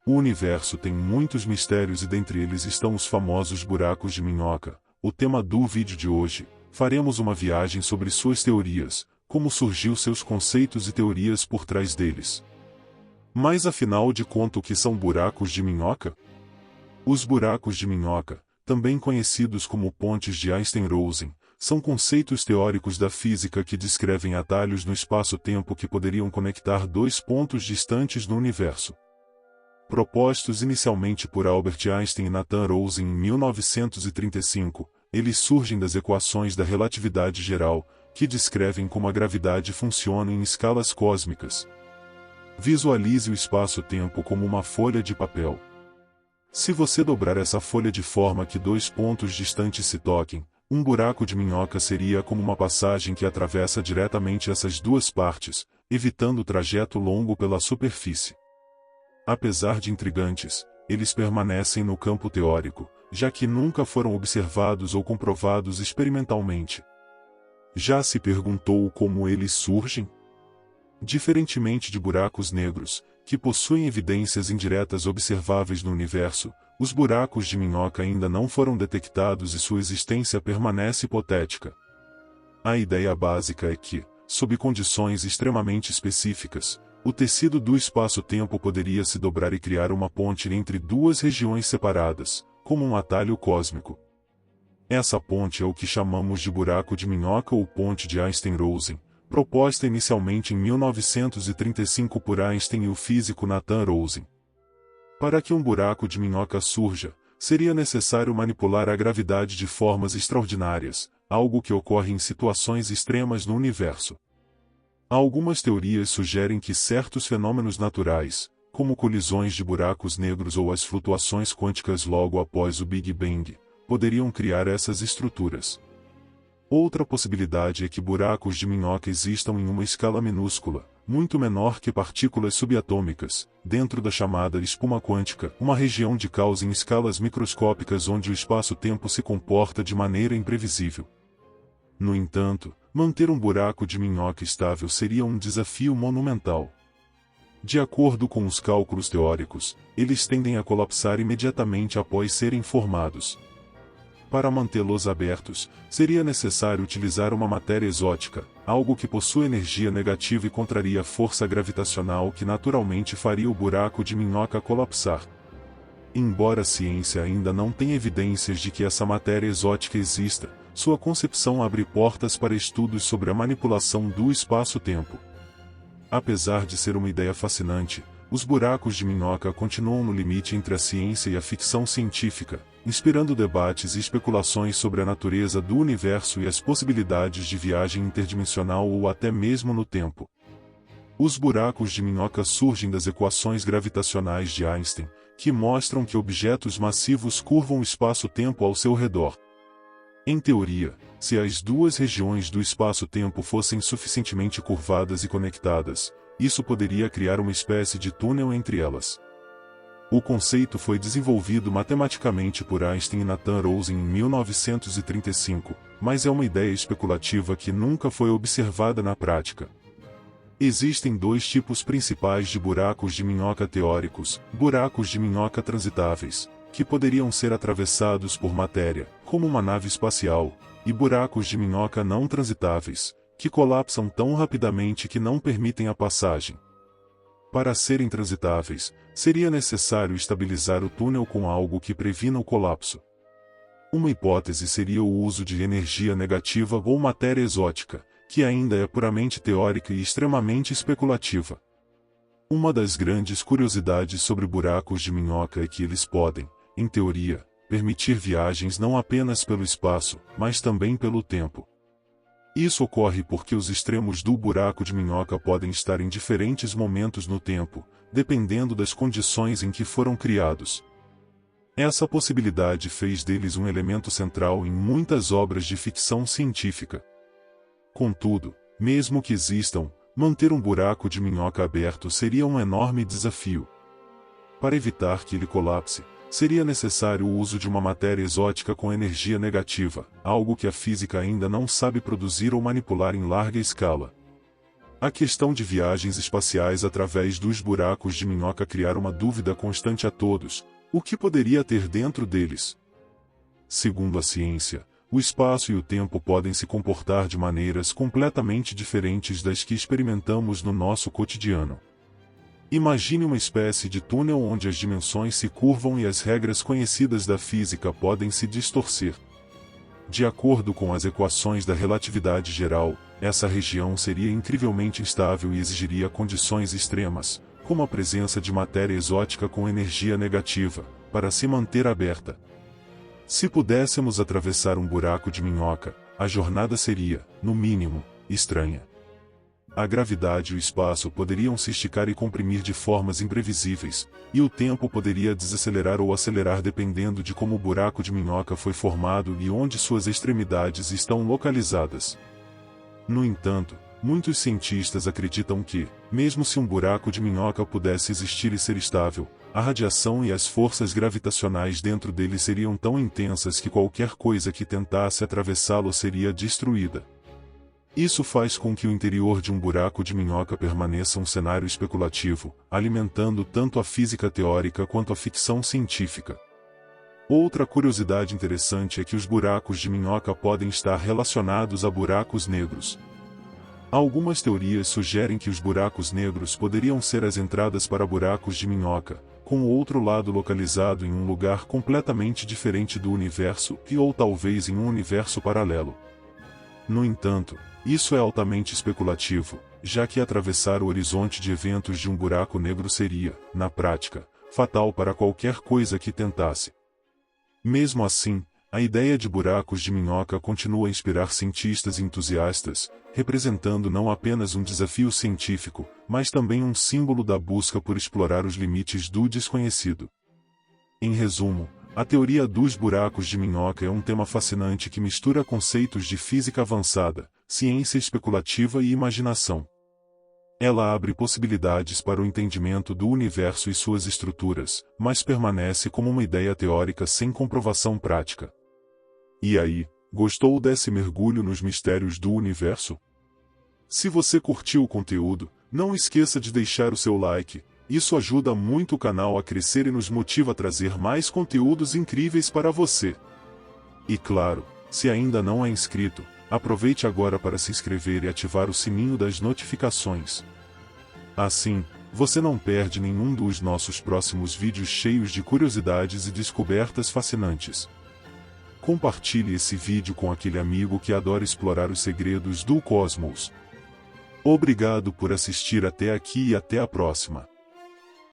O universo tem muitos mistérios e dentre eles estão os famosos buracos de minhoca. O tema do vídeo de hoje, faremos uma viagem sobre suas teorias, como surgiu seus conceitos e teorias por trás deles. Mas afinal de contas, o que são buracos de minhoca? Os buracos de minhoca, também conhecidos como pontes de Einstein-Rosen, são conceitos teóricos da física que descrevem atalhos no espaço-tempo que poderiam conectar dois pontos distantes no universo. Propostos inicialmente por Albert Einstein e Nathan Rosen em 1935, eles surgem das equações da relatividade geral, que descrevem como a gravidade funciona em escalas cósmicas. Visualize o espaço-tempo como uma folha de papel. Se você dobrar essa folha de forma que dois pontos distantes se toquem, um buraco de minhoca seria como uma passagem que atravessa diretamente essas duas partes, evitando o trajeto longo pela superfície. Apesar de intrigantes, eles permanecem no campo teórico, já que nunca foram observados ou comprovados experimentalmente. Já se perguntou como eles surgem? Diferentemente de buracos negros, que possuem evidências indiretas observáveis no universo, os buracos de minhoca ainda não foram detectados e sua existência permanece hipotética. A ideia básica é que, sob condições extremamente específicas, o tecido do espaço-tempo poderia se dobrar e criar uma ponte entre duas regiões separadas, como um atalho cósmico. Essa ponte é o que chamamos de buraco de minhoca ou ponte de Einstein-Rosen, proposta inicialmente em 1935 por Einstein e o físico Nathan Rosen. Para que um buraco de minhoca surja, seria necessário manipular a gravidade de formas extraordinárias, algo que ocorre em situações extremas no universo. Algumas teorias sugerem que certos fenômenos naturais, como colisões de buracos negros ou as flutuações quânticas logo após o Big Bang, poderiam criar essas estruturas. Outra possibilidade é que buracos de minhoca existam em uma escala minúscula, muito menor que partículas subatômicas, dentro da chamada espuma quântica, uma região de caos em escalas microscópicas onde o espaço-tempo se comporta de maneira imprevisível. No entanto, manter um buraco de minhoca estável seria um desafio monumental. De acordo com os cálculos teóricos, eles tendem a colapsar imediatamente após serem formados. Para mantê-los abertos, seria necessário utilizar uma matéria exótica, algo que possui energia negativa e contraria a força gravitacional que naturalmente faria o buraco de minhoca colapsar. Embora a ciência ainda não tenha evidências de que essa matéria exótica exista, sua concepção abre portas para estudos sobre a manipulação do espaço-tempo. Apesar de ser uma ideia fascinante, os buracos de minhoca continuam no limite entre a ciência e a ficção científica, inspirando debates e especulações sobre a natureza do universo e as possibilidades de viagem interdimensional ou até mesmo no tempo. Os buracos de minhoca surgem das equações gravitacionais de Einstein, que mostram que objetos massivos curvam o espaço-tempo ao seu redor. Em teoria, se as duas regiões do espaço-tempo fossem suficientemente curvadas e conectadas, isso poderia criar uma espécie de túnel entre elas. O conceito foi desenvolvido matematicamente por Einstein e Nathan Rosen em 1935, mas é uma ideia especulativa que nunca foi observada na prática. Existem dois tipos principais de buracos de minhoca teóricos: buracos de minhoca transitáveis, que poderiam ser atravessados por matéria, como uma nave espacial, e buracos de minhoca não transitáveis, que colapsam tão rapidamente que não permitem a passagem. Para serem transitáveis, seria necessário estabilizar o túnel com algo que previna o colapso. Uma hipótese seria o uso de energia negativa ou matéria exótica, que ainda é puramente teórica e extremamente especulativa. Uma das grandes curiosidades sobre buracos de minhoca é que eles podem, em teoria, permitir viagens não apenas pelo espaço, mas também pelo tempo. Isso ocorre porque os extremos do buraco de minhoca podem estar em diferentes momentos no tempo, dependendo das condições em que foram criados. Essa possibilidade fez deles um elemento central em muitas obras de ficção científica. Contudo, mesmo que existam, manter um buraco de minhoca aberto seria um enorme desafio. Para evitar que ele colapse, seria necessário o uso de uma matéria exótica com energia negativa, algo que a física ainda não sabe produzir ou manipular em larga escala. A questão de viagens espaciais através dos buracos de minhoca criar uma dúvida constante a todos: o que poderia ter dentro deles? Segundo a ciência, o espaço e o tempo podem se comportar de maneiras completamente diferentes das que experimentamos no nosso cotidiano. Imagine uma espécie de túnel onde as dimensões se curvam e as regras conhecidas da física podem se distorcer. De acordo com as equações da relatividade geral, essa região seria incrivelmente instável e exigiria condições extremas, como a presença de matéria exótica com energia negativa, para se manter aberta. Se pudéssemos atravessar um buraco de minhoca, a jornada seria, no mínimo, estranha. A gravidade e o espaço poderiam se esticar e comprimir de formas imprevisíveis, e o tempo poderia desacelerar ou acelerar dependendo de como o buraco de minhoca foi formado e onde suas extremidades estão localizadas. No entanto, muitos cientistas acreditam que, mesmo se um buraco de minhoca pudesse existir e ser estável, a radiação e as forças gravitacionais dentro dele seriam tão intensas que qualquer coisa que tentasse atravessá-lo seria destruída. Isso faz com que o interior de um buraco de minhoca permaneça um cenário especulativo, alimentando tanto a física teórica quanto a ficção científica. Outra curiosidade interessante é que os buracos de minhoca podem estar relacionados a buracos negros. Algumas teorias sugerem que os buracos negros poderiam ser as entradas para buracos de minhoca, com o outro lado localizado em um lugar completamente diferente do universo ou talvez em um universo paralelo. No entanto, isso é altamente especulativo, já que atravessar o horizonte de eventos de um buraco negro seria, na prática, fatal para qualquer coisa que tentasse. Mesmo assim, a ideia de buracos de minhoca continua a inspirar cientistas e entusiastas, representando não apenas um desafio científico, mas também um símbolo da busca por explorar os limites do desconhecido. Em resumo, a teoria dos buracos de minhoca é um tema fascinante que mistura conceitos de física avançada, ciência especulativa e imaginação. Ela abre possibilidades para o entendimento do universo e suas estruturas, mas permanece como uma ideia teórica sem comprovação prática. E aí, gostou desse mergulho nos mistérios do universo? Se você curtiu o conteúdo, não esqueça de deixar o seu like. Isso ajuda muito o canal a crescer e nos motiva a trazer mais conteúdos incríveis para você. E claro, se ainda não é inscrito, aproveite agora para se inscrever e ativar o sininho das notificações. Assim, você não perde nenhum dos nossos próximos vídeos cheios de curiosidades e descobertas fascinantes. Compartilhe esse vídeo com aquele amigo que adora explorar os segredos do cosmos. Obrigado por assistir até aqui e até a próxima.